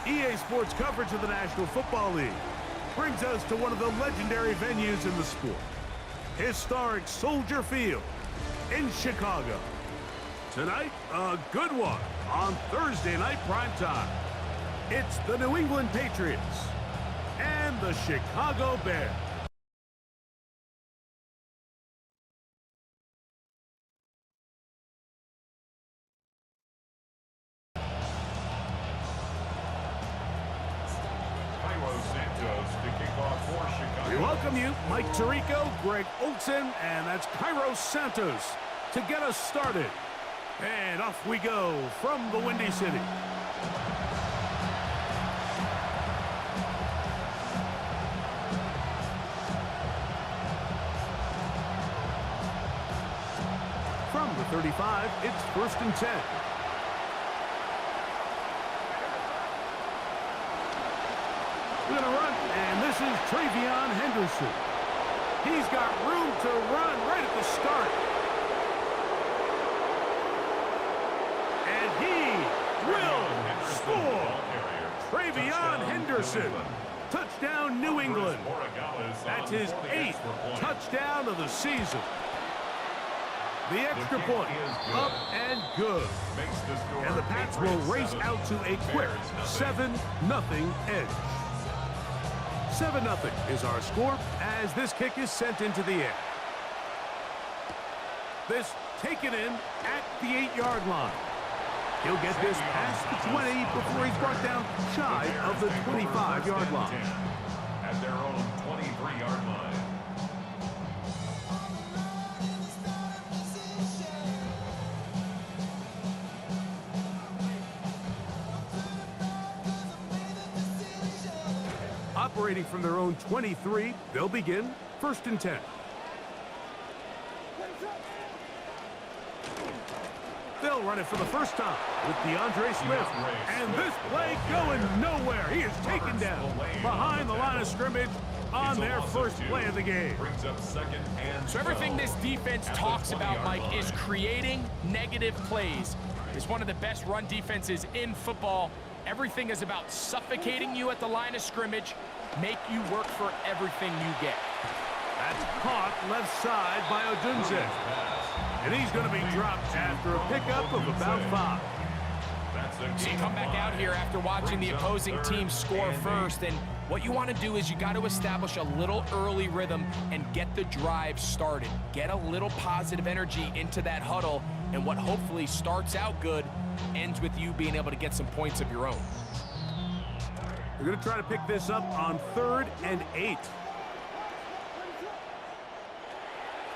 EA Sports coverage of the National Football League brings us to one of the legendary venues in the sport, historic Soldier Field in Chicago. Tonight, a good one on Thursday night primetime. It's the New England Patriots and the Chicago Bears. We welcome you, Mike Tirico, Greg Olson, and that's Cairo Santos to get us started. And off we go from the Windy City. From the 35, it's 1st and 10. We're going to run, and this is Travion Henderson. He's got room to run right at the start. And he will score. Travion Henderson. Touchdown, New England. That's his 8th touchdown of the season. The extra point, up and good. And the Pats will race out to a quick 7-0 edge. 7-0 is our score as this kick is sent into the air. This taken in at the 8-yard line. He'll get this past the 20 before he's brought down shy of the 25-yard line. At their own 23-yard line. Operating from their own 23, they'll begin 1st and 10. They'll run it for the first time with DeAndre Swift. And this play going nowhere. He is taken down behind the line of scrimmage on their first play of the game. So everything this defense talks about, Mike, is creating negative plays. It's one of the best run defenses in football. Everything is about suffocating you at the line of scrimmage, make you work for everything you get. That's caught left side by Odunze. And he's going to be dropped after a pickup of about 5. So you come back out here after watching the opposing team score first, and what you want to do is you got to establish a little early rhythm and get the drive started. Get a little positive energy into that huddle, and what hopefully starts out good ends with you being able to get some points of your own. We're going to try to pick this up on 3rd and 8.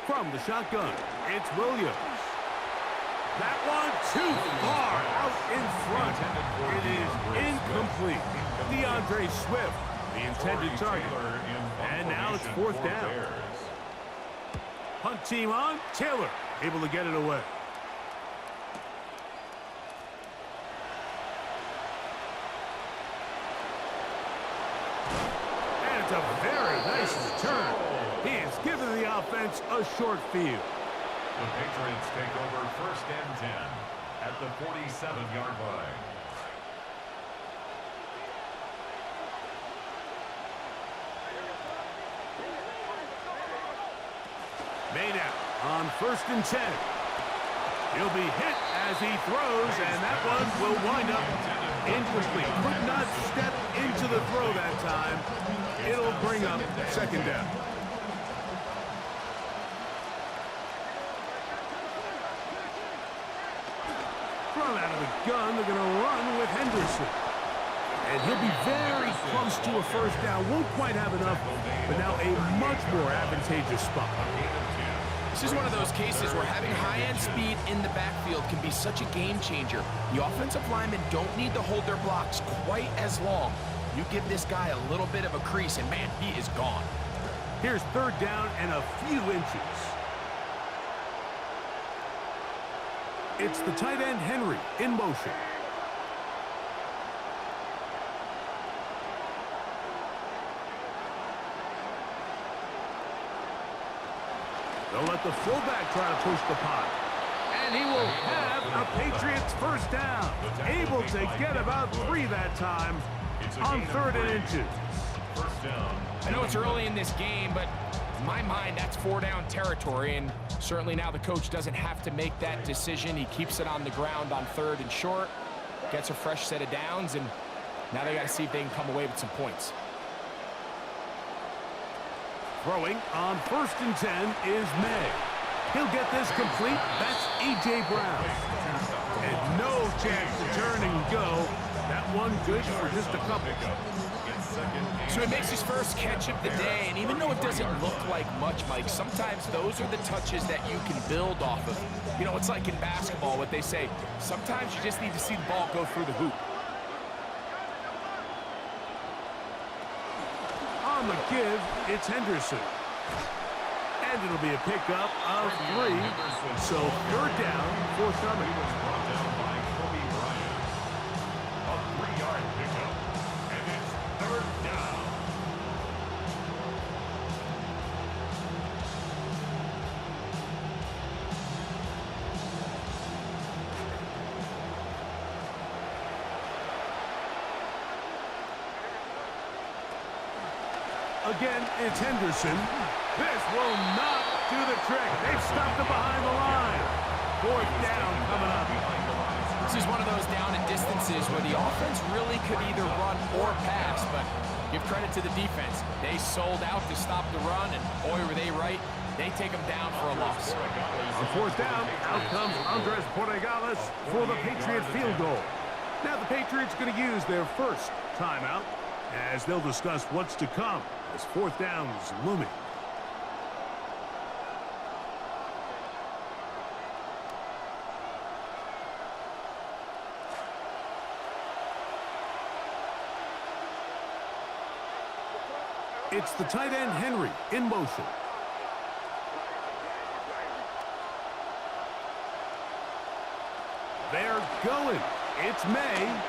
From the shotgun, it's Williams. That one too far out in front. It is incomplete. DeAndre Swift, the intended target. And now it's 4th down. Hunt team on. Taylor able to get it away. And it's a very nice return. He has given the offense a short field. The Patriots take over 1st and 10 at the 47-yard line. Maynard on 1st and 10. He'll be hit as he throws, and that one will wind up incomplete. Could not step into the throw that time. It'll bring up 2nd down. From out of the gun, they're going to run with Henderson. And he'll be very close to a 1st down. Won't quite have enough, but now a much more advantageous spot. This is one of those cases where having high-end speed in the backfield can be such a game changer. The offensive linemen don't need to hold their blocks quite as long. You give this guy a little bit of a crease, and man, he is gone. Here's 3rd down and a few inches. It's the tight end Henry in motion. They'll let the fullback try to push the pot. And And he will have a Patriots first down. Able to get about 3 that time on 3rd and inches. First down. I know it's early in this game, but in my mind, that's 4-down territory, and certainly now the coach doesn't have to make that decision. He keeps it on the ground on 3rd and short, gets a fresh set of downs, and now they got to see if they can come away with some points. Throwing on 1st and 10 is May. He'll get this complete. That's A.J. Brown. And no chance to turn and go. That one good for just a couple. So he makes his first catch of the day, and even though it doesn't look like much, Mike, sometimes those are the touches that you can build off of. You know, it's like in basketball, what they say, sometimes you just need to see the ball go through the hoop. On the give, it's Henderson. And it'll be a pickup of 3. So 3rd down, forthcoming. Brought down by Kobe Bryant. A 3-yard pickup. And it's 3rd down. Again, it's Henderson. This will not do the trick. They've stopped him behind the line. 4th down coming up. This is one of those down and distances where the offense really could either run or pass, but give credit to the defense. They sold out to stop the run, and boy, were they right. They take them down for a loss. On 4th down, out comes Andres Porregales for the Patriot field goal. Now the Patriots going to use their first timeout as they'll discuss what's to come as 4th down is looming. It's the tight end Henry in motion. They're going. It's May.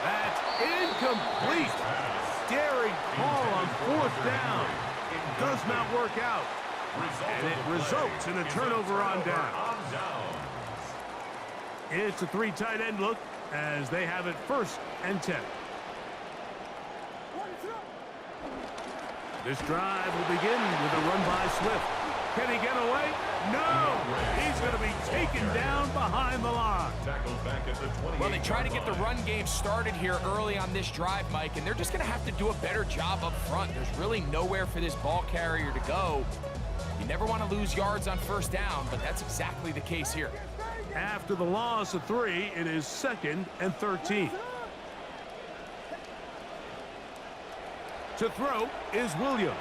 That's incomplete. Daring call on 4th down. Does not work out. And it results in a turnover on down. It's a 3 tight end look as they have it 1st and 10. This drive will begin with a run by Swift. Can he get away? No! He's going to be taken down behind the line. Well, they try to get the run game started here early on this drive, Mike, and they're just going to have to do a better job up front. There's really nowhere for this ball carrier to go. You never want to lose yards on 1st down, but that's exactly the case here. After the loss of 3, it is 2nd and 13. To throw is Williams.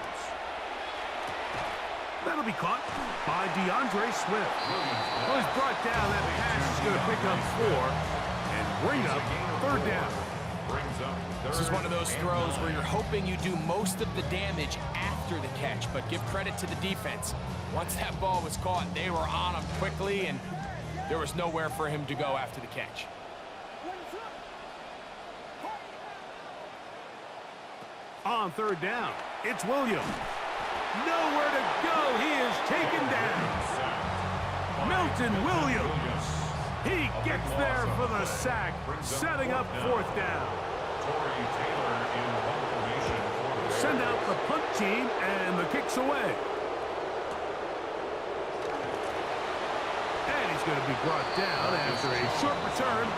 That'll be caught by DeAndre Swift. Well, he's brought down. That pass is going to pick up 4 and bring up 3rd down. This is one of those throws where you're hoping you do most of the damage after the catch, but give credit to the defense. Once that ball was caught, they were on him quickly, and there was nowhere for him to go after the catch. On 3rd down, it's Williams. Nowhere to go. He is taken down. Milton Williams. He gets there for the sack, setting up 4th down. Send out the punt team, and the kick's away. And he's going to be brought down after a short return,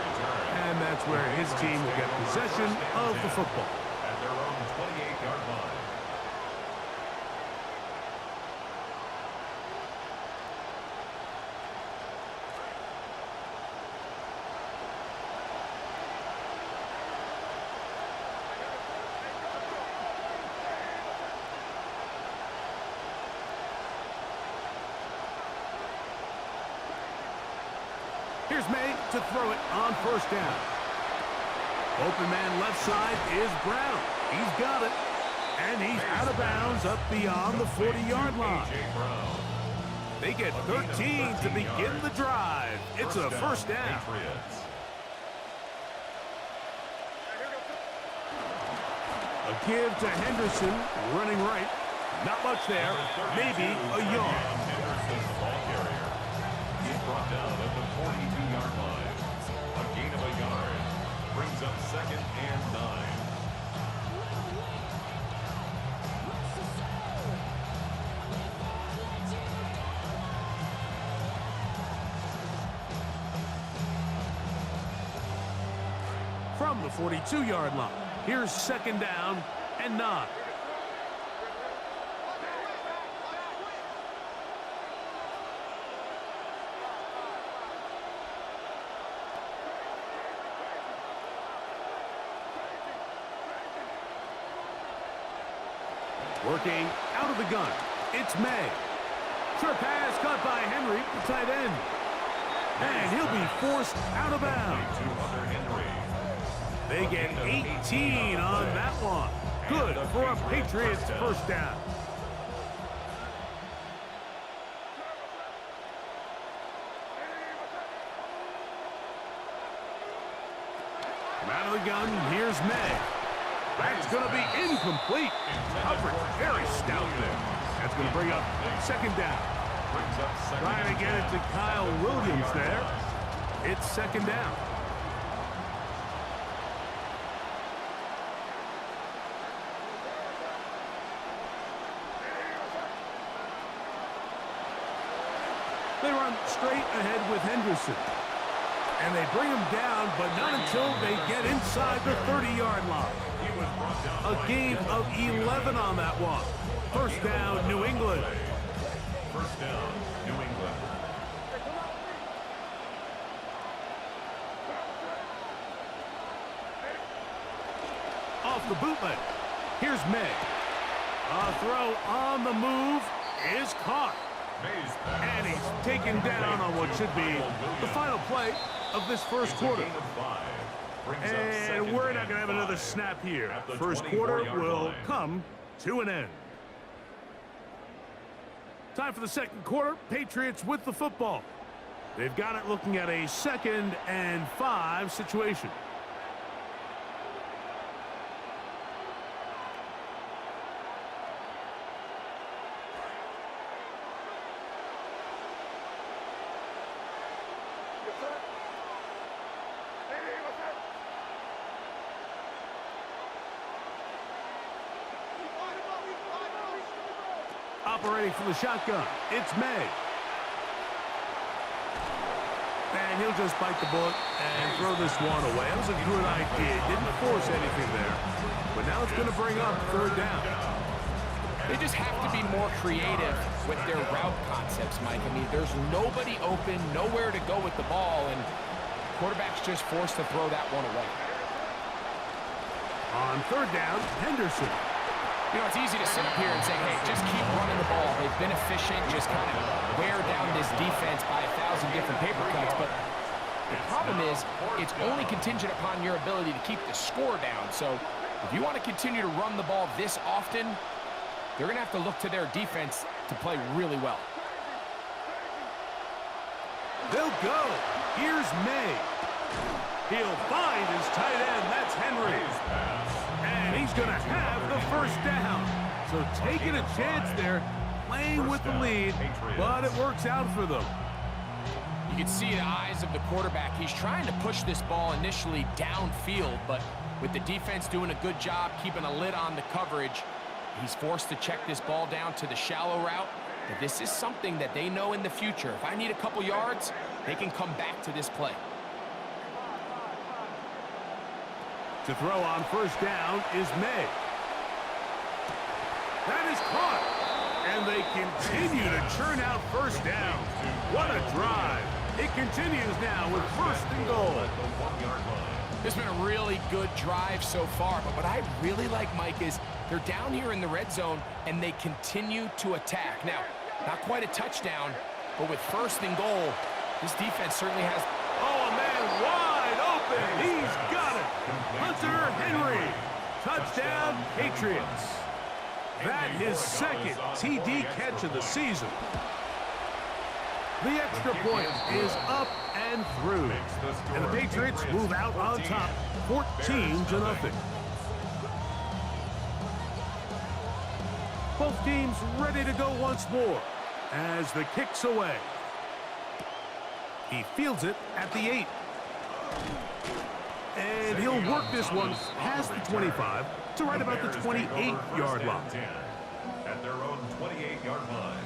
and that's where his team will get possession of the football. At their own 28-yard line. Here's May to throw it on 1st down. Open man left side is Brown. He's got it. And he's out of bounds up beyond the 40-yard line. They get 13 to begin the drive. It's a 1st down. A give to Henderson, running right. Not much there. Maybe a yard. Henderson, the ball carrier. He's brought down from the 42-yard line. Here's second down and 9. Working out of the gun, it's May. Short pass caught by Henry, the tight end. And he'll be forced out of bounds. They get 18 on that one. Good for a Patriots first down. From out of the gun, here's May. That's going to be incomplete. Coverage very stout there. That's going to bring up second down. Trying to get it to Kyle Williams there. It's second down. They run straight ahead with Henderson. And they bring him down, but not until they get inside the 30-yard line. A gain of 11 on that one. First down, New England. First down, New England. Off the bootleg. Here's May. A throw on the move is caught. And he's taken down on what should be the final play of this first quarter. And we're not going to have another snap here. First quarter will come to an end. Time for the second quarter. Patriots with the football. They've got it looking at a 2nd and 5 situation. Operating from the shotgun, it's May. And he'll just bite the bullet and throw this one away. That was a good idea. Didn't force anything there. But now it's going to bring up third down. They just have to be more creative with their route concepts, Mike. I mean, there's nobody open, nowhere to go with the ball, and quarterback's just forced to throw that one away. On third down, Henderson. You know, it's easy to sit up here and say, hey, just keep running the ball. They've been efficient, just kind of wear down this defense by 1,000 different paper cuts. But the problem is, it's only contingent upon your ability to keep the score down. So if you want to continue to run the ball this often, they're going to have to look to their defense to play really well. They'll go. Here's May. He'll find his tight end. That's Henry. And he's going to have the first down. So taking a chance there, playing with the lead, but it works out for them. You can see the eyes of the quarterback. He's trying to push this ball initially downfield, but with the defense doing a good job keeping a lid on the coverage, he's forced to check this ball down to the shallow route. But this is something that they know in the future. If I need a couple yards, they can come back to this play. To throw on first down is May. That is caught. And they continue to churn out first down. What a drive. It continues now with first and goal. It's been a really good drive so far, but what I really like, Mike, is they're down here in the red zone and they continue to attack. Now, not quite a touchdown, but with first and goal, this defense certainly has... Oh, a man wide open. He's got it. Hunter Henry. Touchdown, Patriots. That his second TD catch of the season. The extra point is up and through. And the Patriots move out on top, 14-0. Both teams ready to go once more as the kick's away. He fields it at the 8. And he'll work this one past the 25 to right about the 28-yard line. At their own 28-yard line.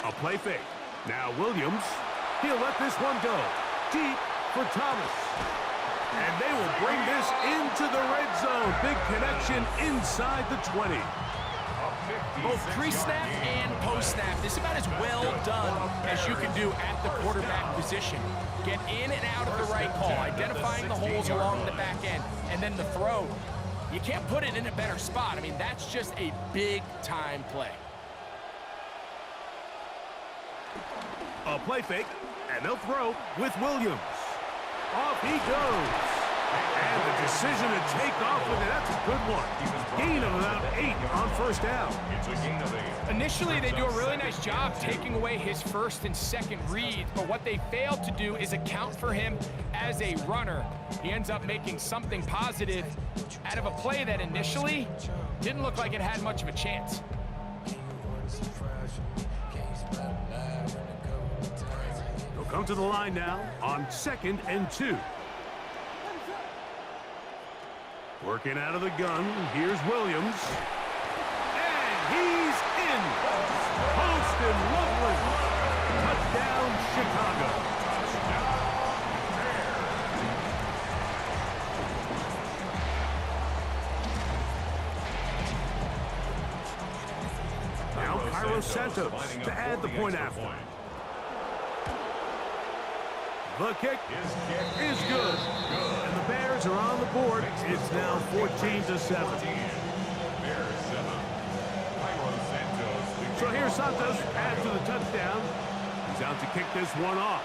A play fake. Now Williams. He'll let this one go. Deep for Thomas. And they will bring this into the red zone. Big connection inside the 20. Both pre-snap and post-snap. This is about as well done as you can do at the quarterback position. Get in and out of the right call, identifying the holes along the back end, and then the throw. You can't put it in a better spot. I mean, that's just a big-time play. A play fake, and they'll throw with Williams. Off he goes. And the decision to take off with it, that's a good one. Gain of about 8 on first down. It's a gain of 8. Initially, they do a really nice job taking away his first and second read, but what they failed to do is account for him as a runner. He ends up making something positive out of a play that initially didn't look like it had much of a chance. They'll come to the line now on 2nd and 2. Working out of the gun, here's Williams. And he's in. Post and lovely. Touchdown, Chicago. Now Cairo Santos to add the point after. The kick is good. And the Bears are on the board. It's now 14-7. So here's Santos after the touchdown. He's out to kick this one off.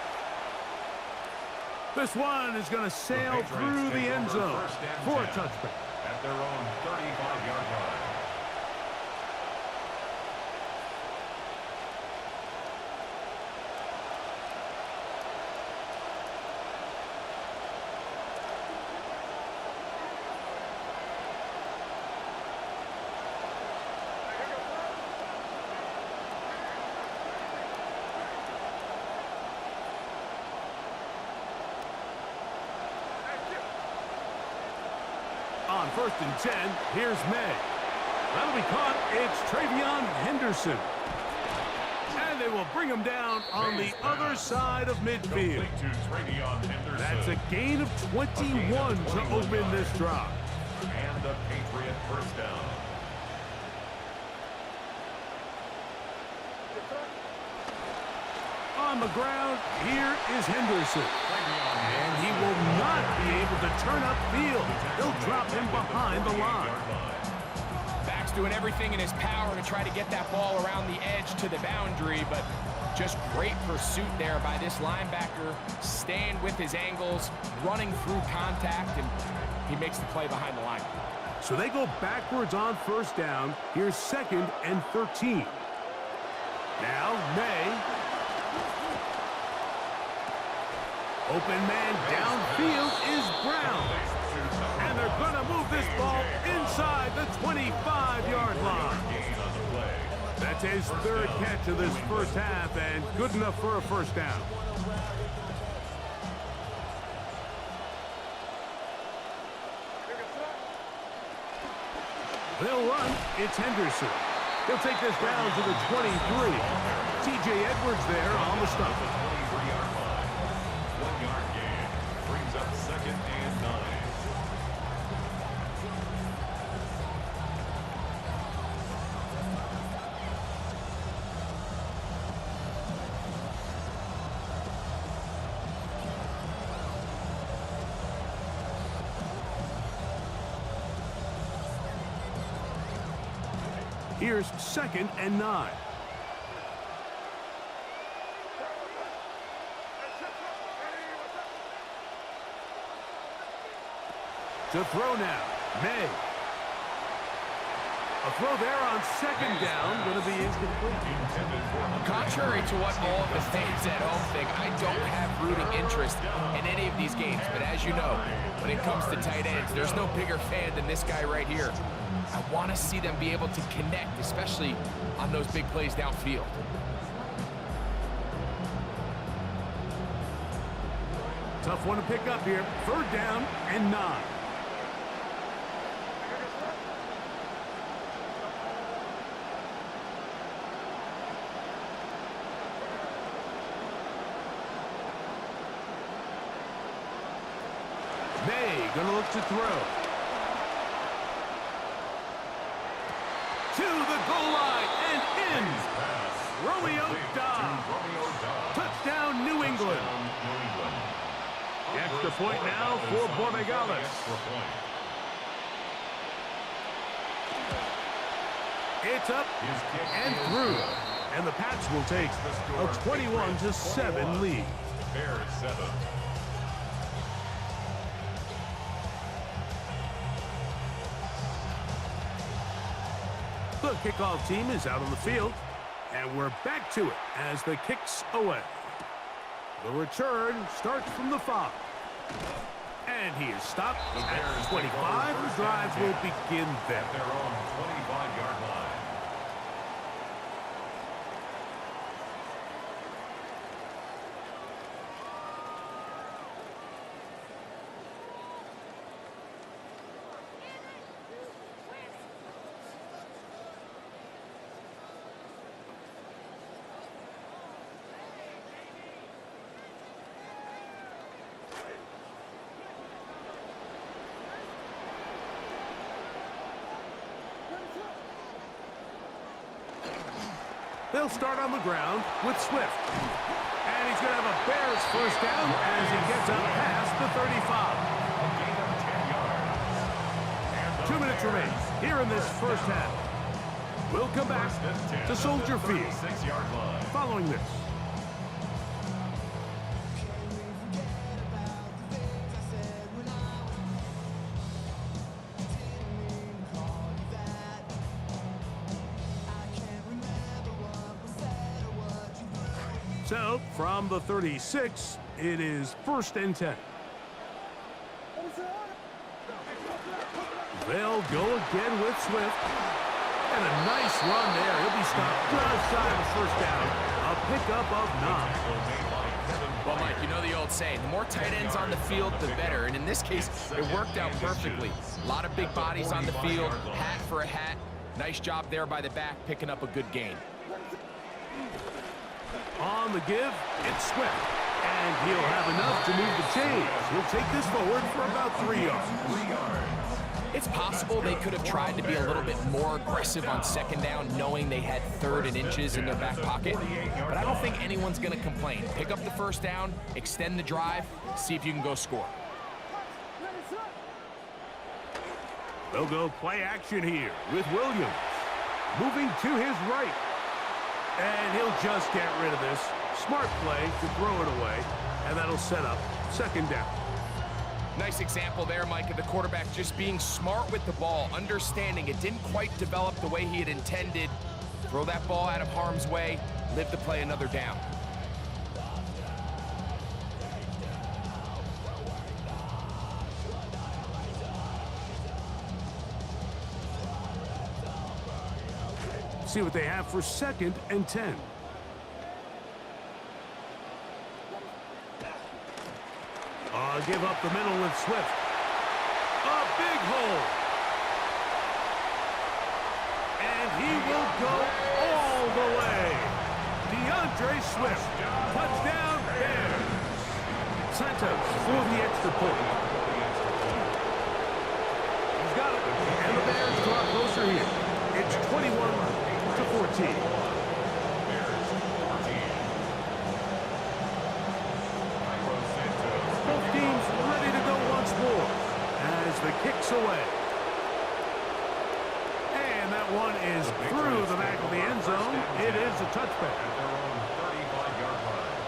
This one is going to sail through the end zone for a touchback. At their own 35-yard line. On 1st and 10, here's May. That'll be caught. It's Travion Henderson. And they will bring him down on the other side of midfield. That's a gain of 21 to open this drive. And the Patriot first down. On the ground, here is Henderson. And he will not be able to turn upfield. They'll drop him behind the line. Back's doing everything in his power to try to get that ball around the edge to the boundary, but just great pursuit there by this linebacker, staying with his angles, running through contact, and he makes the play behind the line. So they go backwards on first down. Here's 2nd and 13. Now May. Open man downfield is Brown. And they're going to move this ball inside the 25-yard line. That's his 3rd catch of this first half and good enough for a first down. They'll run. It's Henderson. He'll take this down to the 23. T.J. Edwards there on the stop. 1-yard gain. Brings up 2nd and 9. Here's 2nd and 9. To throw now, May. A throw there on 2nd down, going to be incomplete. Contrary to what all of the fans at home think, I don't have rooting interest in any of these games. But as you know, when it comes to tight ends, there's no bigger fan than this guy right here. I want to see them be able to connect, especially on those big plays downfield. Tough one to pick up here. 3rd down and 9. May gonna look to throw. To the goal line and in. Romeo Dobbs. Touchdown, New England. Extra point now for Borregales. It's up and through. And the Pats will take a 21-7 lead. Bears 7. The kickoff team is out on the field, and we're back to it as the kick's away. The return starts from the 5. And he is stopped at 25. The drive will begin there. Their own 25-yard line. They'll start on the ground with Swift. And he's going to have a Bears first down as he gets up past the 35. 2 minutes remain here in this first half. We'll come back to Soldier Field following this. So, from the 36, it is 1st and 10. They'll go again with Swift. And a nice run there. He'll be stopped just shy of the first down. A pickup of 9. Well, Mike, you know the old saying, the more tight ends on the field, the better. And in this case, it worked out perfectly. A lot of big bodies on the field, hat for a hat. Nice job there by the back, picking up a good gain. On the give, it's Swift. And he'll have enough to move the chains. He'll take this forward for about 3 yards. It's possible they could have tried to be a little bit more aggressive on second down, knowing they had 3rd and inches in their back pocket. But I don't think anyone's going to complain. Pick up the first down, extend the drive, see if you can go score. They'll go play action here with Williams. Moving to his right. And he'll just get rid of this. Smart play to throw it away. And that'll set up 2nd down. Nice example there, Mike, of the quarterback just being smart with the ball, understanding it didn't quite develop the way he had intended. Throw that ball out of harm's way, live to play another down. See what they have for 2nd and 10. Give up the middle with Swift. A big hole. And he will go all the way. DeAndre Swift. Touchdown, Bears. Santos for the extra point. He's got it. And the Bears draw closer here. It's 21-14. The kicks away. And that one is through the back of the end zone. It is a touchback. At their own 35-yard line.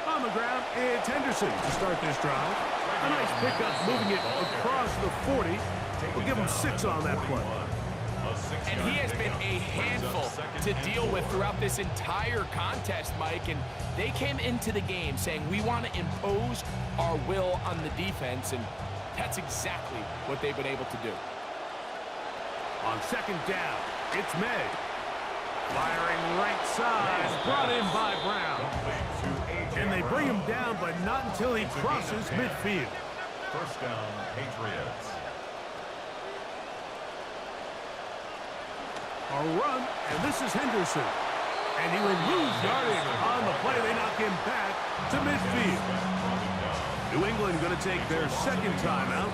On the ground, it's Henderson to start this drive. A nice pickup, moving it across the 40. We'll give him 6 on that play. And he has been a handful to deal with throughout this entire contest, Mike. And they came into the game saying, we want to impose our will on the defense. And that's exactly what they've been able to do. On 2nd down, it's May. Firing right side, brought in by Brown. And they bring him down, but not until he crosses midfield. First down, Patriots. A run, and this is Henderson. And he will lose yardage on the play. They knock him back to midfield. New England going to take their second timeout.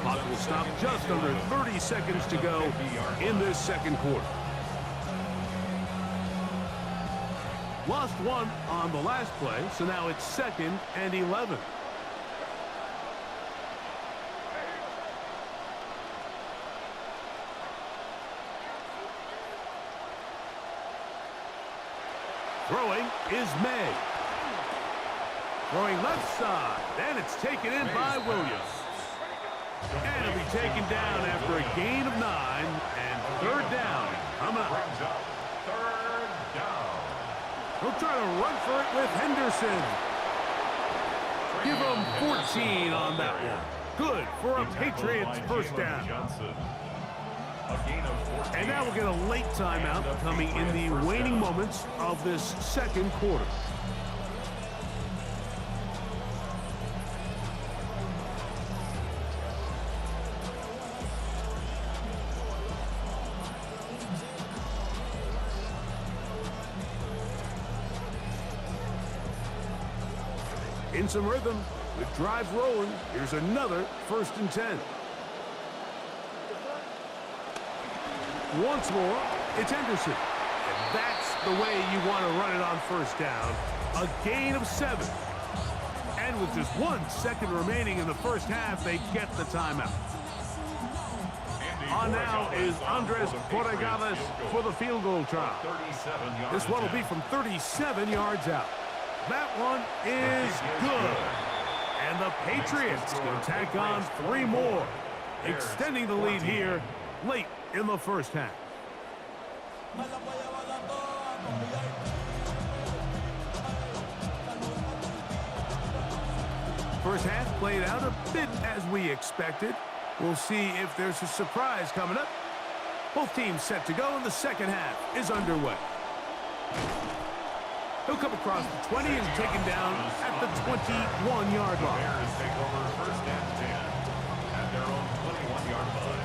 Clock will stop just under 30 seconds to go in this second quarter. Lost one on the last play, so now it's 2nd and 11. Throwing is May. Throwing left side, and it's taken in by Williams. And it'll be taken down after a gain of 9, and 3rd down coming up. Third down. He'll try to run for it with Henderson. Give him 14 on that one. Good for a Patriots first down. And now we'll get a late timeout coming in the waning moments of this second quarter. In some rhythm, with drives rolling, here's another 1st and 10. Once more, it's Henderson. And that's the way you want to run it on 1st down. A gain of 7. And with just 1 second remaining in the first half, they get the timeout. On now is Andres Borregales for the field goal try. This one will be from 37 yards out. That one is good. And the Patriots can tack on 3 more, extending the lead here late in the first half. First half played out a bit as we expected. We'll see if there's a surprise coming up. Both teams set to go, and the second half is underway. He'll come across the 20 and taken down at the 21-yard line. Bears take over 1st and 10 at their own 21-yard line.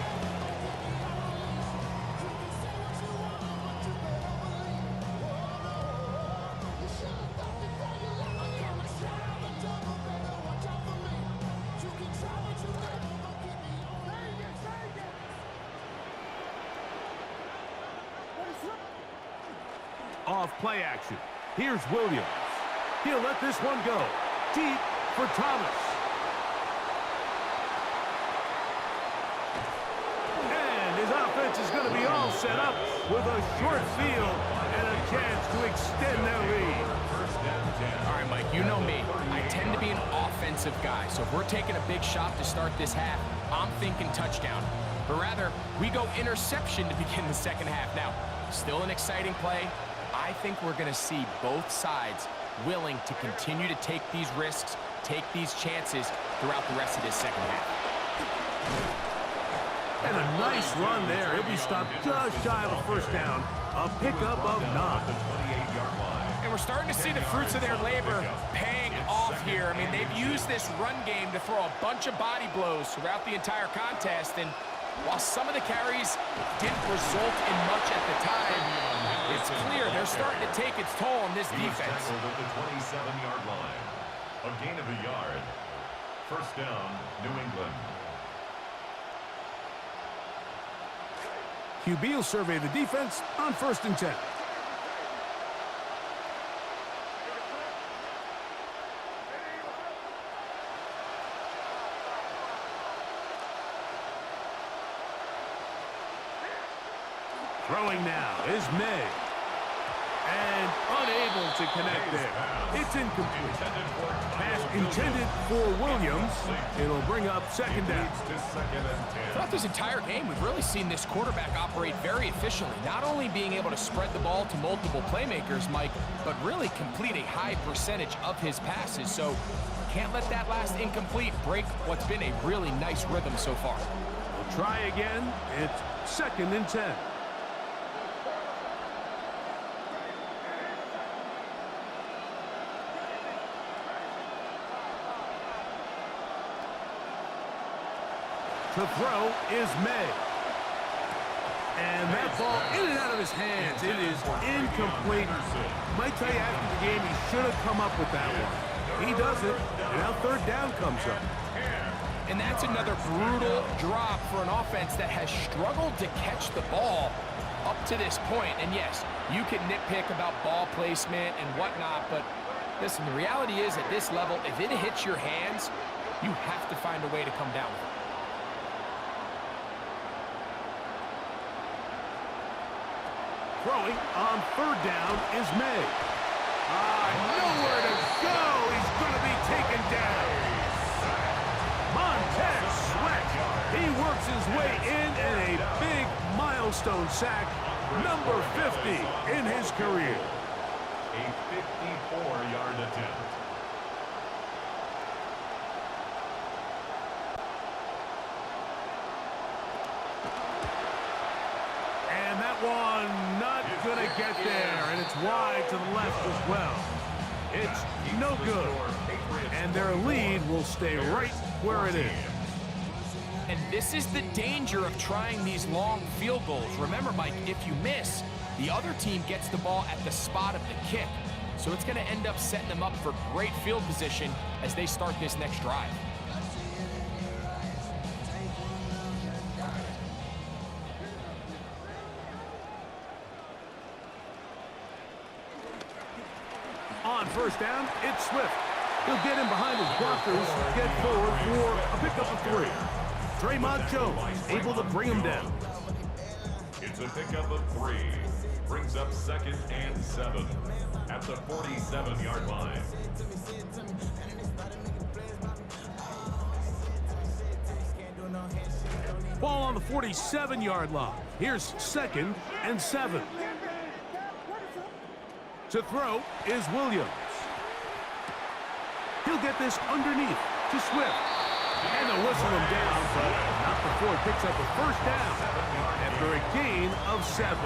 Off play action. Here's Williams. He'll let this one go. Deep for Thomas. And his offense is going to be all set up with a short field and a chance to extend their lead. All right, Mike, you know me. I tend to be an offensive guy, so if we're taking a big shot to start this half, I'm thinking touchdown. But rather, we go interception to begin the second half. Now, still an exciting play. I think we're going to see both sides willing to continue to take these risks, take these chances throughout the rest of this second half. And a nice run there. He'll be stopped just shy of a first down. A pickup of 9. And we're starting to see the fruits of their labor paying off here. I mean, they've used this run game to throw a bunch of body blows throughout the entire contest. And while some of the carries didn't result in much at the time, it's clear they're starting to take its toll on this defense. At the 27-yard line. A gain of a yard. First down, New England. QB will survey the defense on 1st and 10. Throwing now is May. And unable to connect there. It's incomplete. Pass intended for Williams. It'll bring up 2nd down. Throughout this entire game, we've really seen this quarterback operate very efficiently, not only being able to spread the ball to multiple playmakers, Mike, but really complete a high percentage of his passes. So can't let that last incomplete break what's been a really nice rhythm so far. We'll try again. It's 2nd and 10. To throw is May. And that ball in and out of his hands. It is incomplete. Might tell you after the game he should have come up with that one. He doesn't. And now third down comes up. And that's another brutal drop for an offense that has struggled to catch the ball up to this point. And yes, you can nitpick about ball placement and whatnot, but listen, the reality is at this level, if it hits your hands, you have to find a way to come down with it. Throwing on third down is May. Nowhere to go. He's going to be taken down. Montez Sweat. He works his way in and a big milestone sack, number 50 in his career. A 54-yard attempt. And that one not going to get there, and it's wide to the left as well. It's no good, and their lead will stay right where it is. And this is the danger of trying these long field goals. Remember, Mike, if you miss, the other team gets the ball at the spot of the kick. So it's going to end up setting them up for great field position as they start this next drive. On first down, it's Swift. He'll get in behind his blockers, get forward for a pickup of 3. Draymond Jones able to bring him down. It's a pickup of 3. Brings up 2nd and 7 at the 47-yard line. Ball on the 47-yard line. Here's 2nd and 7. To throw is Williams. He'll get this underneath to Swift. And they'll whistle him down, but not before he picks up a first down after a gain of 7.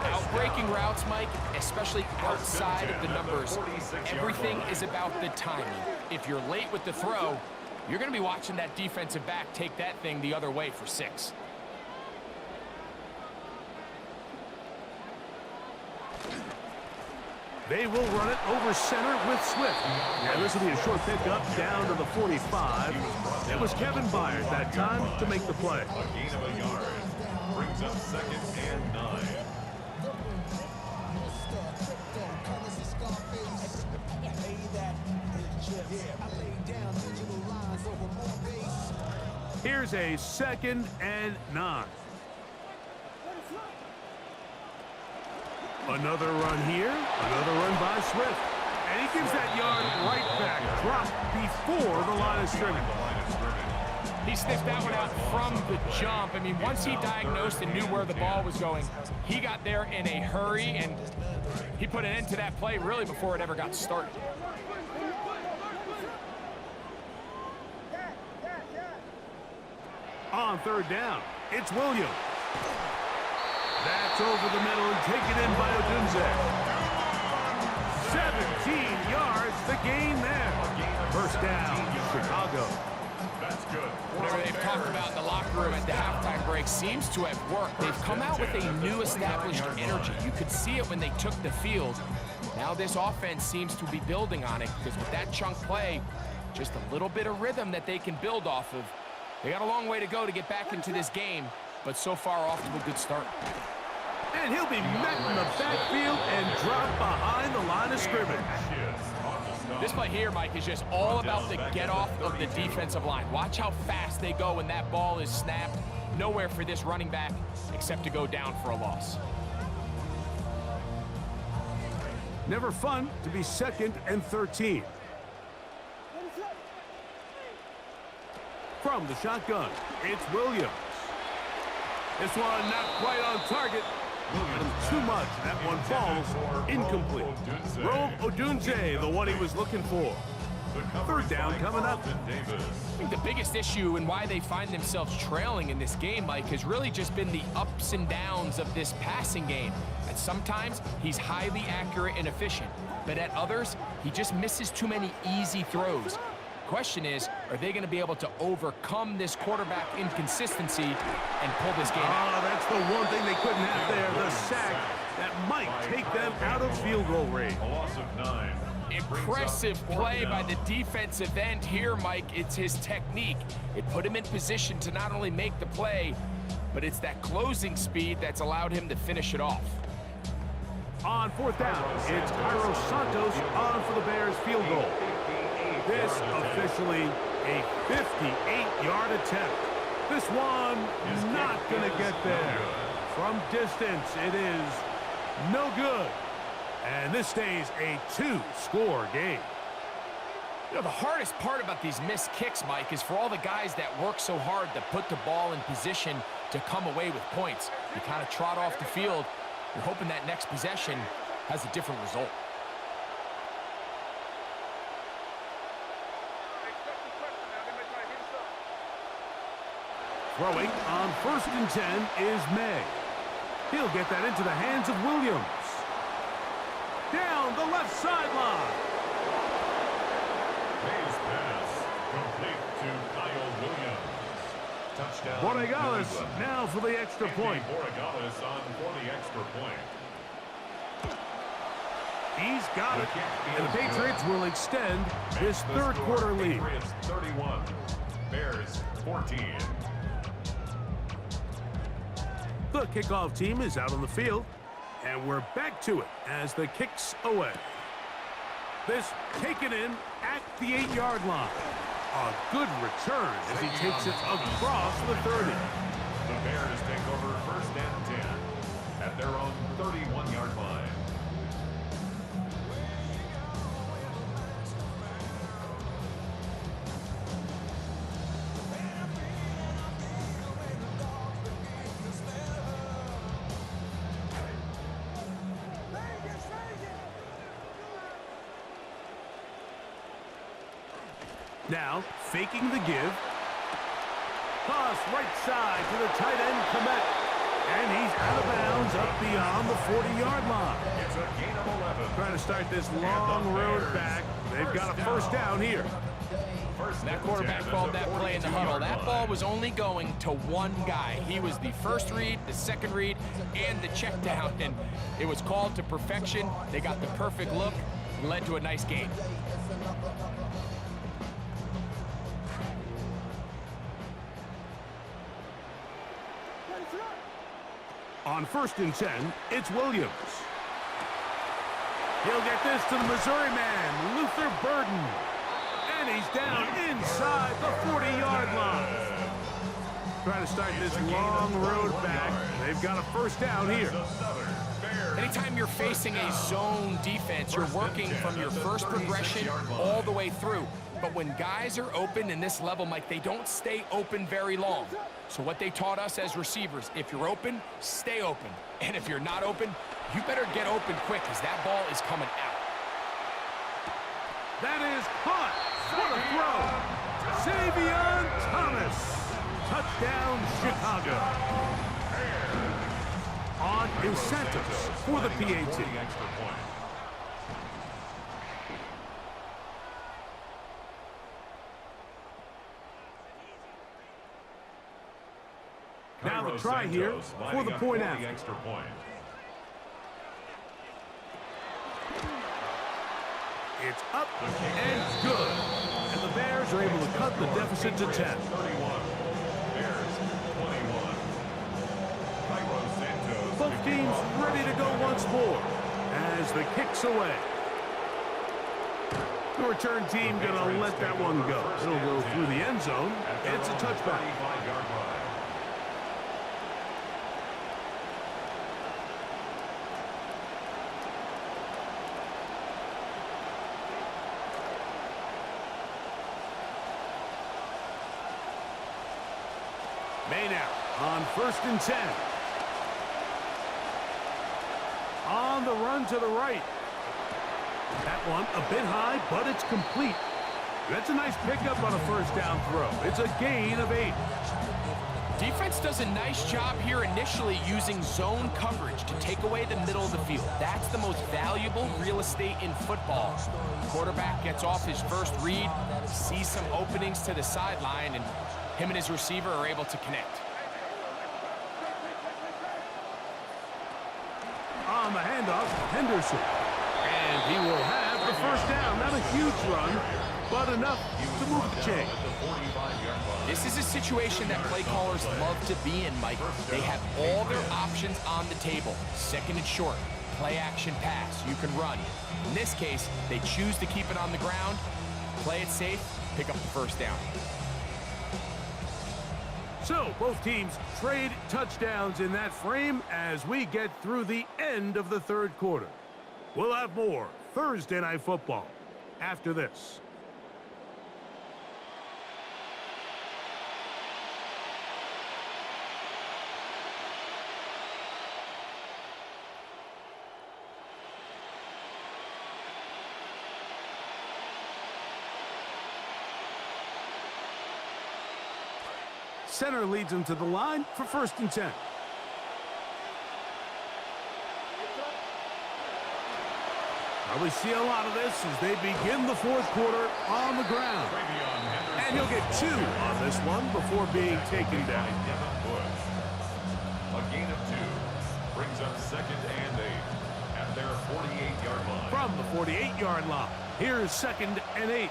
Outbreaking routes, Mike, especially outside of the numbers, everything is about the timing. If you're late with the throw, you're going to be watching that defensive back take that thing the other way for 6. They will run it over center with Swift. And this will be a short pickup down to the 45. It was Kevin Byard that time to make the play. A gain of a yard. Brings up 2nd and 9. Here's a 2nd and 9. Another run here, another run by Swift. And he gives that yard right back, dropped before the line of scrimmage. He sniffed that one out from the jump. I mean, once he diagnosed and knew where the ball was going, he got there in a hurry, and he put an end to that play really before it ever got started. On third down, it's Williams. That's over the middle and taken in by Odunze. 17 yards, the gain there. First down, Chicago. That's good. Whatever they've talked about in the locker room at the halftime break seems to have worked. They've come out with a new established energy. You could see it when they took the field. Now this offense seems to be building on it because with that chunk play, just a little bit of rhythm that they can build off of. They got a long way to go to get back into this game, but so far off to a good start. And he'll be met in the backfield and dropped behind the line of scrimmage. This play here, Mike, is just all about the get-off of the defensive line. Watch how fast they go when that ball is snapped. Nowhere for this running back except to go down for a loss. Never fun to be 2nd and 13. From the shotgun, it's Williams. This one not quite on target. Too much. That one falls incomplete. Rome Odunze, the one he was looking for. Third down coming up. I think the biggest issue and why they find themselves trailing in this game, Mike, has really just been the ups and downs of this passing game. And sometimes he's highly accurate and efficient, but at others, he just misses too many easy throws. question is, are they going to be able to overcome this quarterback inconsistency and pull this game out? That's the one thing they couldn't have there, the sack that might take them out of field goal range. A loss of 9. Impressive play by the defensive end here, Mike. It's his technique. It put him in position to not only make the play, but it's that closing speed that's allowed him to finish it off. On 4th down, it's Cairo Santos on for the Bears field goal. This officially a 58-yard attempt. This one is not going to get there. From distance, it is no good. And this stays a 2-score game. You know, the hardest part about these missed kicks, Mike, is for all the guys that work so hard to put the ball in position to come away with points. You kind of trot off the field. You're hoping that next possession has a different result. Throwing on 1st and 10 is May. He'll get that into the hands of Williams. Down the left sideline. May's pass complete to Kyle Williams. Touchdown. Borregales now for the extra point. Borregales on for the extra point. He's got it. And the Patriots will extend this third quarter lead. Patriots 31, Bears 14. The kickoff team is out on the field, and we're back to it as the kick's away. This taken in at the 8-yard line. A good return as he takes it across the 30. The Bears take over 1st and 10 at their own 31-yard line. Now, faking the give. Toss right side to the tight end, Komet. And he's out of bounds up beyond the 40-yard line. It's a gain of 11. Trying to start this long road back. They've got a first down here. That quarterback called that play in the huddle. That ball was only going to one guy. He was the first read, the second read, and the check down. And it was called to perfection. They got the perfect look and led to a nice game. On 1st and 10, it's Williams. He'll get this to the Missouri man, Luther Burden. And he's down inside the 40-yard line. Trying to start this long road back. They've got a first down here. Anytime you're facing a zone defense, you're working from your first progression all the way through. But when guys are open in this level, Mike, they don't stay open very long. So what they taught us as receivers, if you're open, stay open. And if you're not open, you better get open quick because that ball is coming out. That is caught. What a throw. Xavier Thomas. Touchdown, Chicago. On incentives for the PAT. Now the try here for the point after. It's up and good. And the Bears are able to cut the deficit to 10. Both teams ready to go once more as the kick's away. The return team going to let that one go. It'll go through the end zone. It's a touchback. May now on 1st and 10. On the run to the right. That one a bit high, but it's complete. That's a nice pickup on a first down throw. It's a gain of 8. Defense does a nice job here initially using zone coverage to take away the middle of the field. That's the most valuable real estate in football. Quarterback gets off his first read, sees some openings to the sideline, and him and his receiver are able to connect. On the handoff, Henderson. And he will have the first down. Not a huge run, but enough to move the chain. This is a situation that play callers love to be in, Mike. They have all their options on the table. Second and short, play action pass, you can run. In this case, they choose to keep it on the ground, play it safe, pick up the first down. So both teams trade touchdowns in that frame as we get through the end of the third quarter. We'll have more Thursday Night Football after this. Center leads him to the line for 1st and 10. We see a lot of this as they begin the fourth quarter on the ground. And he'll get 2 on this one before being taken down. A gain of 2 brings up 2nd and 8 at their 48-yard line. From the 48-yard line, here's 2nd and 8.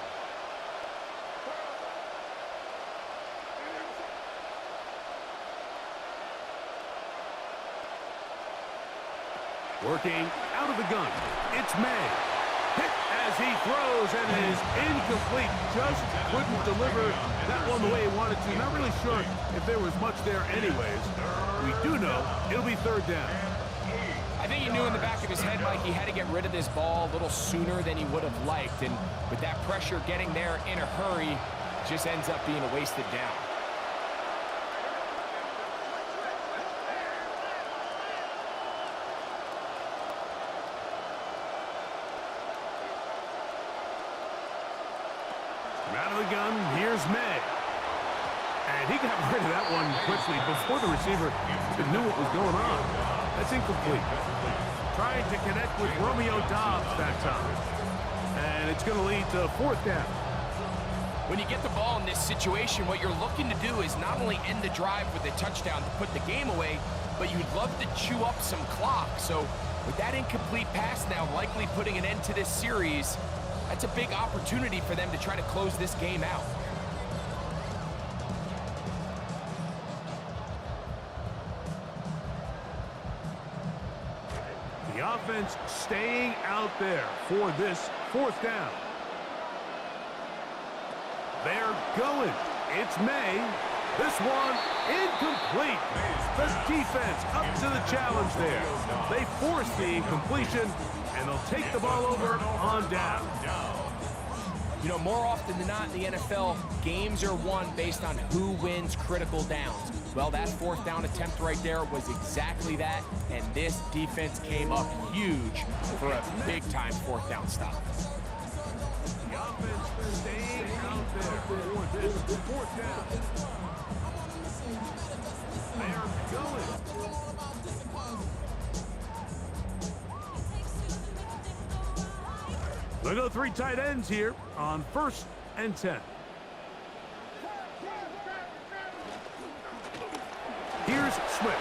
Working out of the gun, it's May. Hit as he throws, and it is incomplete. Just couldn't deliver that one the way he wanted to. Not really sure if there was much there anyways. We do know it'll be 3rd down. I think he knew in the back of his head, Mike, he had to get rid of this ball a little sooner than he would have liked. And with that pressure getting there in a hurry, just ends up being a wasted down. Out of the gun, here's May. And he got rid of that one quickly before the receiver even knew what was going on. That's incomplete. Trying to connect with Romeo Doubs that time. And it's going to lead to 4th down. When you get the ball in this situation, what you're looking to do is not only end the drive with a touchdown to put the game away, but you'd love to chew up some clock. So with that incomplete pass now likely putting an end to this series, that's a big opportunity for them to try to close this game out. The offense staying out there for this 4th down. They're going. It's May. This one incomplete. The defense up to the challenge there. They force the incompletion, and they'll take the ball over on down. You know, more often than not in the NFL, games are won based on who wins critical downs. Well, that 4th down attempt right there was exactly that, and this defense came up huge for a big-time 4th down stop. The offense staying out there for this 4th down. They're going. They'll go 3 tight ends here on 1st and 10. Here's Swift.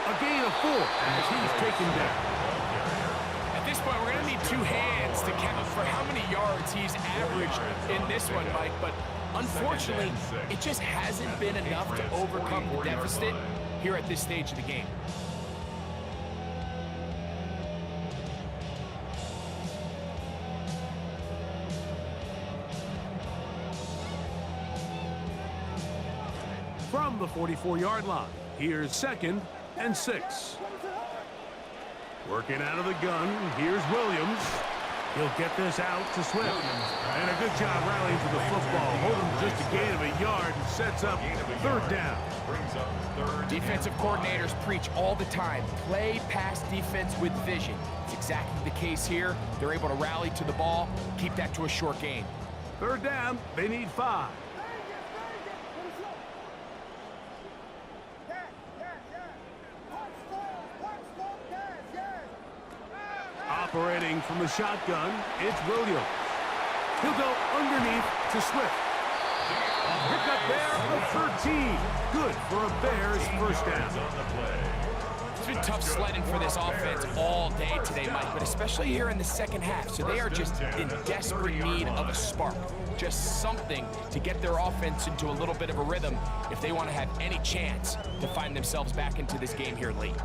A gain of 4 as he's taken down. At this point, we're going to need 2 hands to count for how many yards he's averaged in this one, Mike. But unfortunately, it just hasn't been enough to overcome the deficit here at this stage of the game. From the 44-yard line, here's 2nd and 6. Working out of the gun, here's Williams. He'll get this out to Swift. And a good job rallying to the football. Holding just a gain of a yard and sets up 3rd down. Defensive coordinators preach all the time, play pass defense with vision. It's exactly the case here. They're able to rally to the ball, keep that to a short gain. 3rd down, they need 5. Operating from the shotgun, it's Williams. He'll go underneath to Swift. Pick up there of 13. Good for a Bears first down. It's been tough sledding for this offense all day today, Mike, but especially here in the second half. So they are just in desperate need of a spark, just something to get their offense into a little bit of a rhythm if they want to have any chance to find themselves back into this game here late.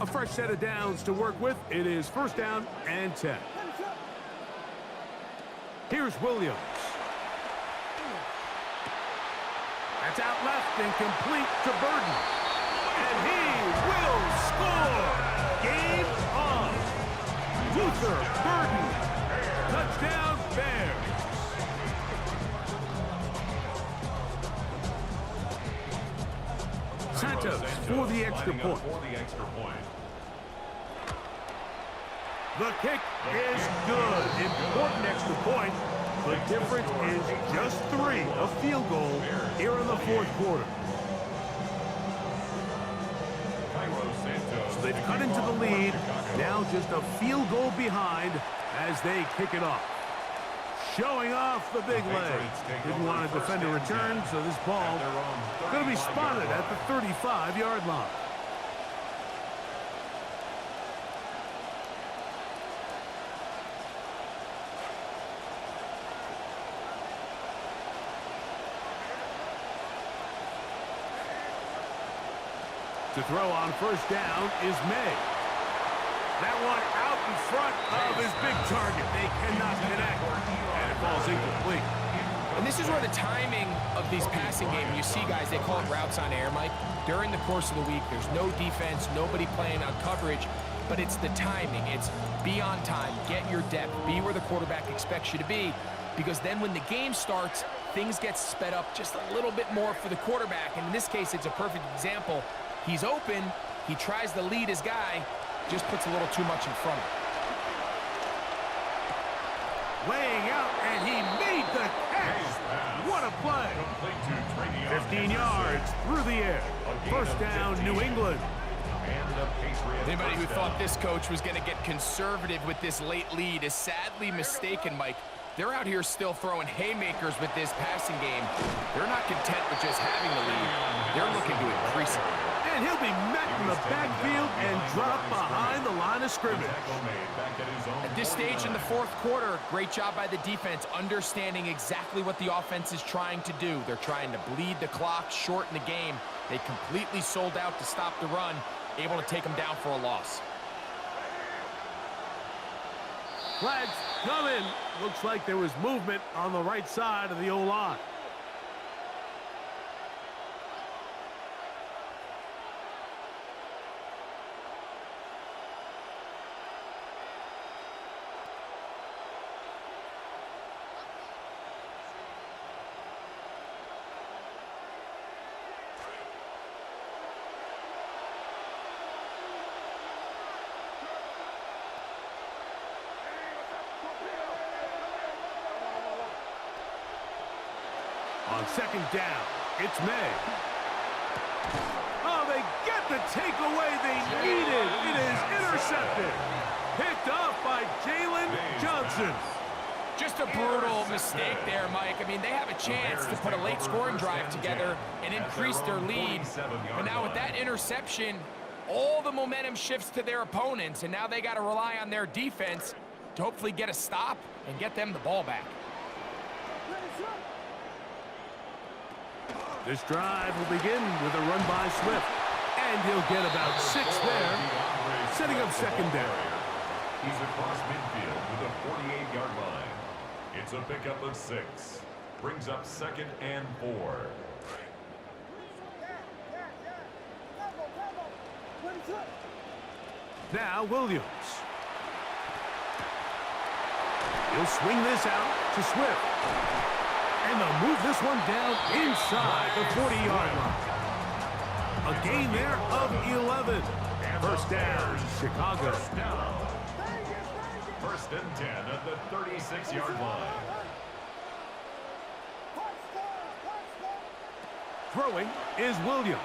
A fresh set of downs to work with. It is first down and 10. Here's Williams. That's out left and complete to Burden. And he will score. Game on. Luther Burden. Touchdown Bears. Santos for the extra point. The kick is good. Important extra point. The difference is just 3, a field goal here in the fourth quarter. So they've cut into the lead. Now just a field goal behind as they kick it off. Showing off the big leg. Didn't want to defend a return, so this ball going to be spotted at the 35-yard line. To throw on first down is May. That one out in front of his big target. They cannot connect, and it falls incomplete. And this is where the timing of these passing games, you see guys, they call it routes on air, Mike. During the course of the week, there's no defense, nobody playing on coverage, but it's the timing. It's be on time, get your depth, be where the quarterback expects you to be, because then when the game starts, things get sped up just a little bit more for the quarterback. And in this case, it's a perfect example. He's open, he tries to lead his guy, just puts a little too much in front of him. Laying out, and he made the catch. What a play. 15 yards through the air. First down, New England. Anybody who thought this coach was going to get conservative with this late lead is sadly mistaken, Mike. They're out here still throwing haymakers with this passing game. They're not content with just having the lead. They're looking to increase it. And he'll be met in the backfield and dropped behind the line of scrimmage. At this stage in the fourth quarter, great job by the defense, understanding exactly what the offense is trying to do. They're trying to bleed the clock, shorten the game. They completely sold out to stop the run, able to take them down for a loss. Flags coming. Looks like there was movement on the right side of the O-line. On second down, it's May. Oh, they get the takeaway they needed. It is intercepted. Picked off by Jalen Johnson. Just a brutal mistake there, Mike. I mean, they have a chance to put a late scoring drive together and increase their lead. But now with that interception, all the momentum shifts to their opponents, and now they got to rely on their defense to hopefully get a stop and get them the ball back. This drive will begin with a run by Swift. And he'll get about 6 there, setting up second down. He's across midfield to the 48-yard line. It's a pickup of 6. Brings up second and 4. Now Williams. He'll swing this out to Swift. And they'll move this one down inside the 40-yard line. A gain there of 11. First down, Chicago. First and 10 at the 36-yard line. Throwing is Williams.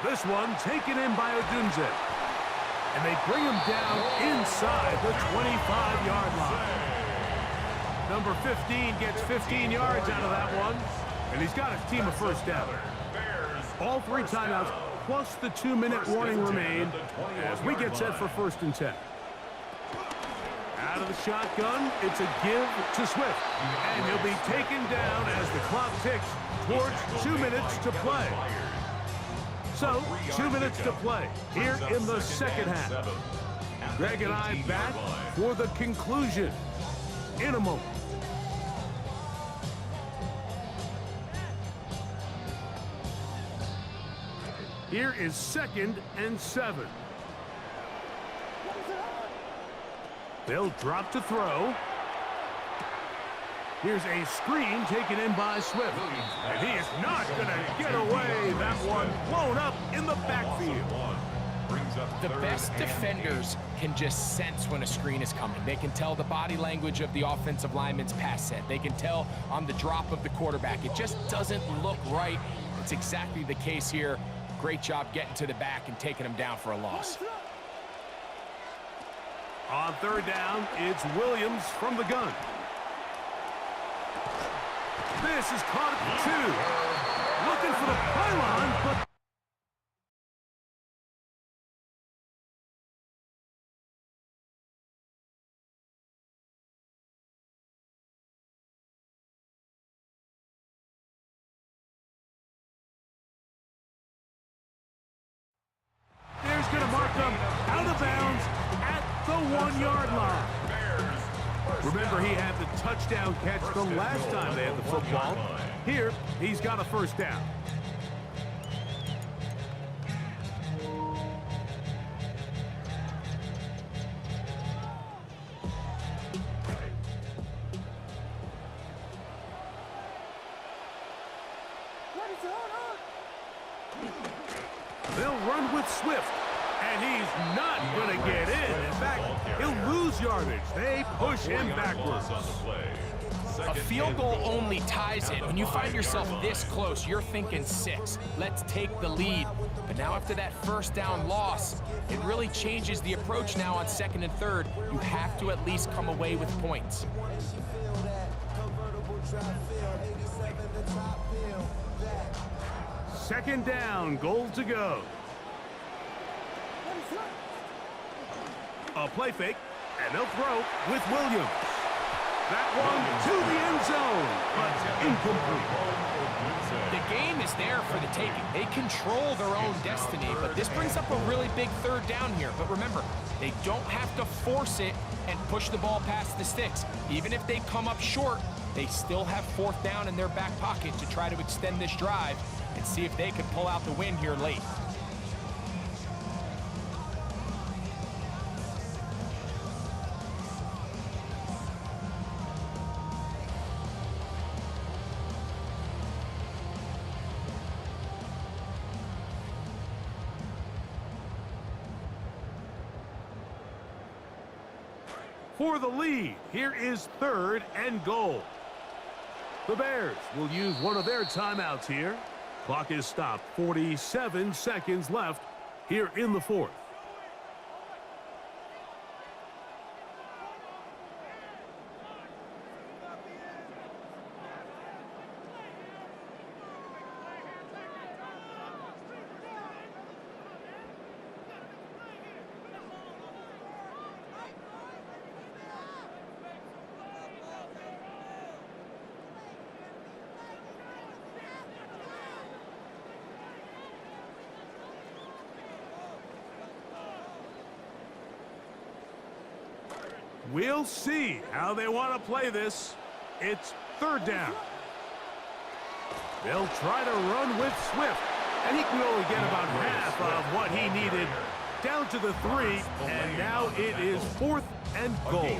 This one taken in by Odunze. And they bring him down inside the 25-yard line. Number 15 gets 15 yards out of that one. And he's got his team a first down. All 3 timeouts plus the 2-minute warning remain as we get set for 1st and 10. Out of the shotgun, it's a give to Swift. And he'll be taken down as the clock ticks towards 2 minutes to play. So, 2 minutes to play here in the second half. Greg and I back for the conclusion in a moment. Here is 2nd and 7. They'll drop to throw. Here's a screen taken in by Swift. And he is not going to get away. That one blown up in the backfield. The best defenders can just sense when a screen is coming. They can tell the body language of the offensive lineman's pass set. They can tell on the drop of the quarterback. It just doesn't look right. It's exactly the case here. Great job getting to the back and taking him down for a loss. On 3rd down, it's Williams from the gun. This is caught at 2. Looking for the pylon, but there's going to mark them out of bounds at the 1-yard line. Remember, he had the touchdown catch the last time they had the football. Here, he's got a first down. They'll run with Swift, and he's not going to get in. In fact, he'll lose yardage. They push him backwards. A field goal only ties it. When you find yourself this close, you're thinking 6. Let's take the lead. But now after that first down loss, it really changes the approach now on 2nd and 3rd. You have to at least come away with points. Second down, goal to go. A play fake, and they'll throw with Williams. That one to the end zone, but incomplete. The game is there for the taking. They control their own destiny, but this brings up a really big 3rd down here. But remember, they don't have to force it and push the ball past the sticks. Even if they come up short, they still have 4th down in their back pocket to try to extend this drive and see if they can pull out the win here late. For the lead, here is 3rd and goal. The Bears will use one of their timeouts here. Clock is stopped. 47 seconds left here in the 4th. We'll see how they want to play this. It's 3rd down. They'll try to run with Swift, and he can only get about half of what he needed. Down to the 3, and now it is 4th and goal.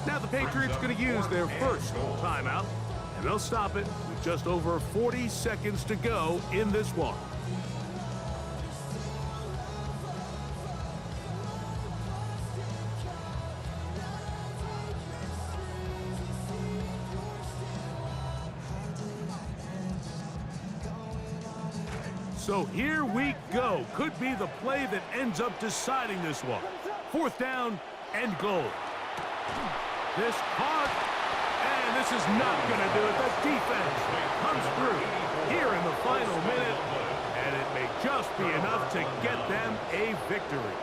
Now the Patriots going to use their first timeout, and they'll stop it with just over 40 seconds to go in this one. So here we go. Could be the play that ends up deciding this one. 4th down and goal. This caught, and this is not going to do it. The defense comes through here in the final minute, and it may just be enough to get them a victory.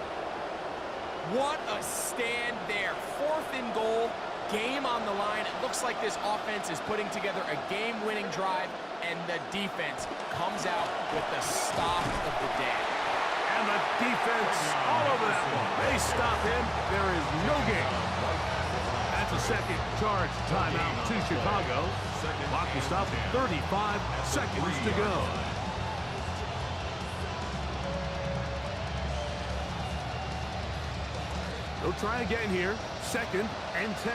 What a stand there. 4th and goal, game on the line. It looks like this offense is putting together a game-winning drive, and the defense comes out with the stop of the day. And the defense all over that one. They stop him. There is no game. That's a second charge timeout to Chicago. Clock will stop at 35 seconds to go. They'll try again here. 2nd and 10.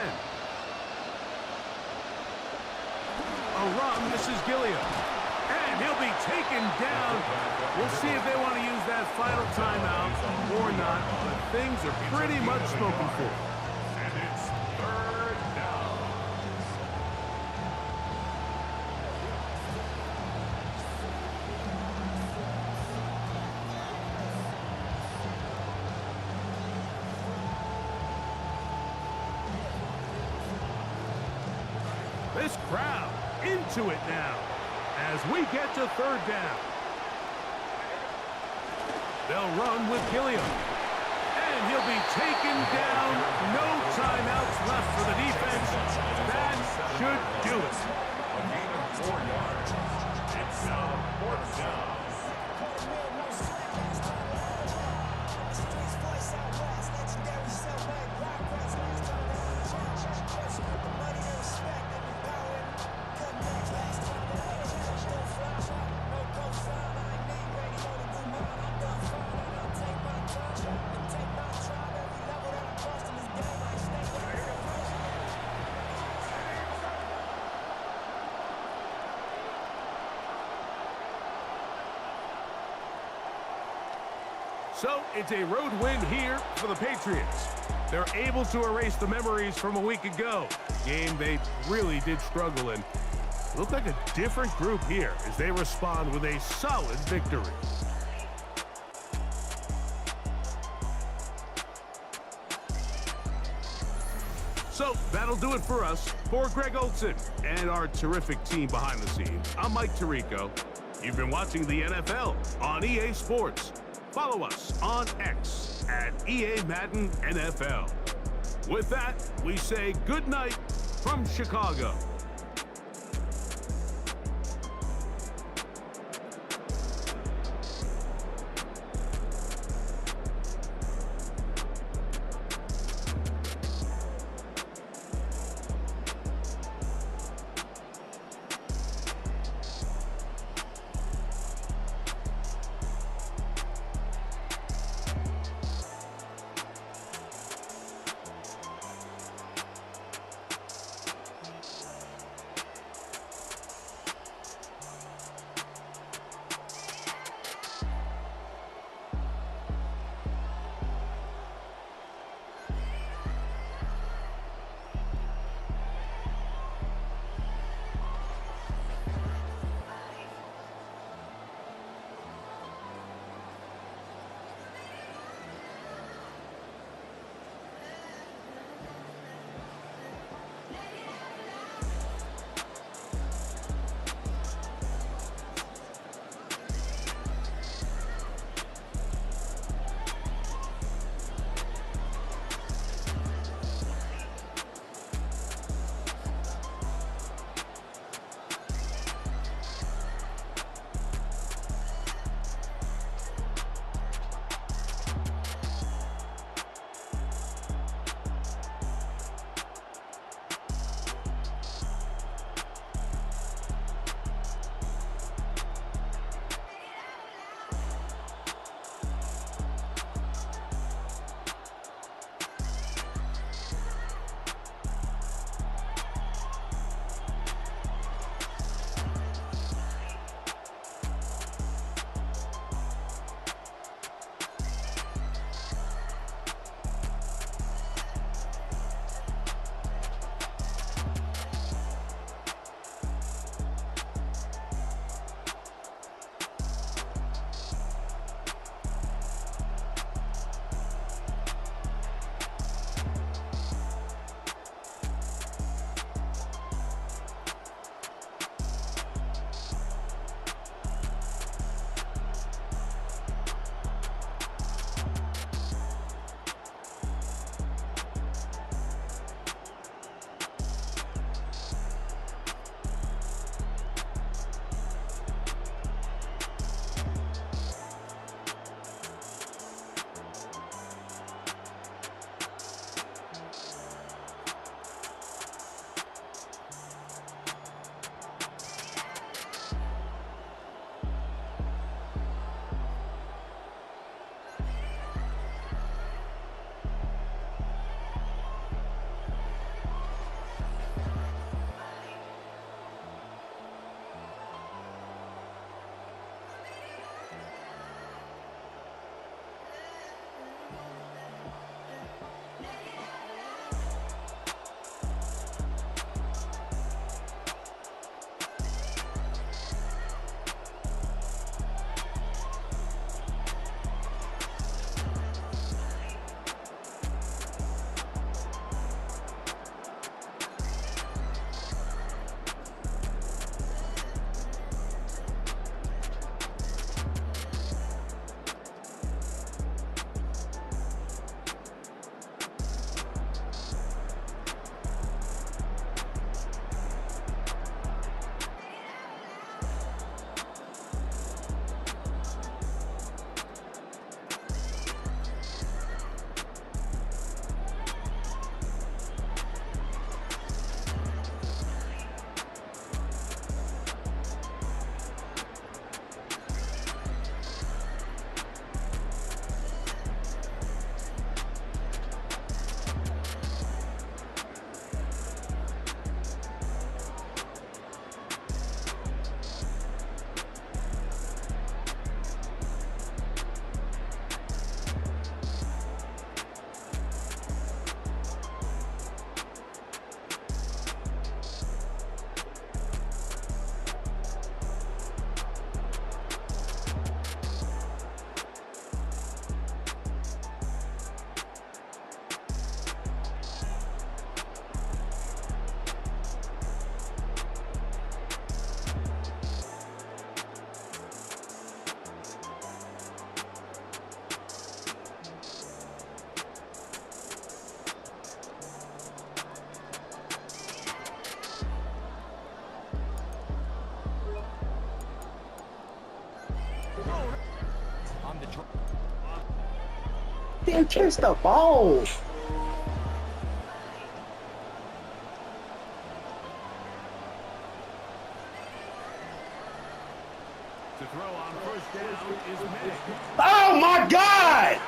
A run, this is Gilliam. And he'll be taken down. We'll see if they want to use that final timeout or not, but things are pretty much spoken for. And it's 3rd down. This crowd into it now as we get to 3rd down. They'll run with Gilliam. And he'll be taken down. No timeouts left for the defense. That should do it. A gain of 4 yards. It's now 4th down. So it's a road win here for the Patriots. They're able to erase the memories from a week ago. Game they really did struggle in. Look like a different group here as they respond with a solid victory. So that'll do it for us. For Greg Olson and our terrific team behind the scenes, I'm Mike Tirico. You've been watching the NFL on EA Sports. Follow us on X at EA Madden NFL. With that, we say good night from Chicago. On the Didn't catch the ball. To throw on first down is May. Oh my God!